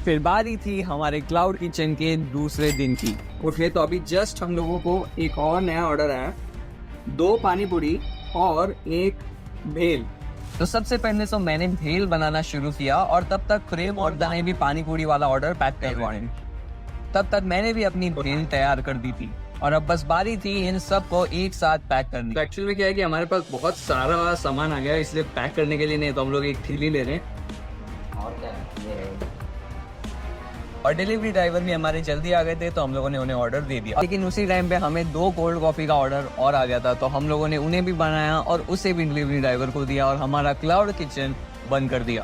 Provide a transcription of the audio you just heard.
फिर बारी थी हमारे क्लाउड किचन के दूसरे दिन की। ओके, तो अभी जस्ट हम लोगों को एक और नया ऑर्डर आया, 2 पानी पूरी और 1 भेल। तो सबसे पहले तो मैंने भेल बनाना शुरू किया और तब तक प्रेम और दा ने भी पानी पूरी वाला ऑर्डर पैक करवाए। तब तक मैंने भी अपनी भेल तैयार कर दी थी और अब बस बारी थी इन सब को एक साथ पैक करने। तो एक्चुअली में क्या है कि हमारे पास बहुत सारा सामान आ गया, इसलिए पैक करने के लिए नहीं तो हम लोग एक थैली ले रहे हैं। और डिलीवरी ड्राइवर भी हमारे जल्दी आ गए थे तो हम लोगों ने उन्हें ऑर्डर दे दिया। लेकिन उसी टाइम पे हमें 2 कोल्ड कॉफ़ी का ऑर्डर और आ गया था, तो हम लोगों ने उन्हें भी बनाया और उसे भी डिलीवरी ड्राइवर को दिया और हमारा क्लाउड किचन बंद कर दिया।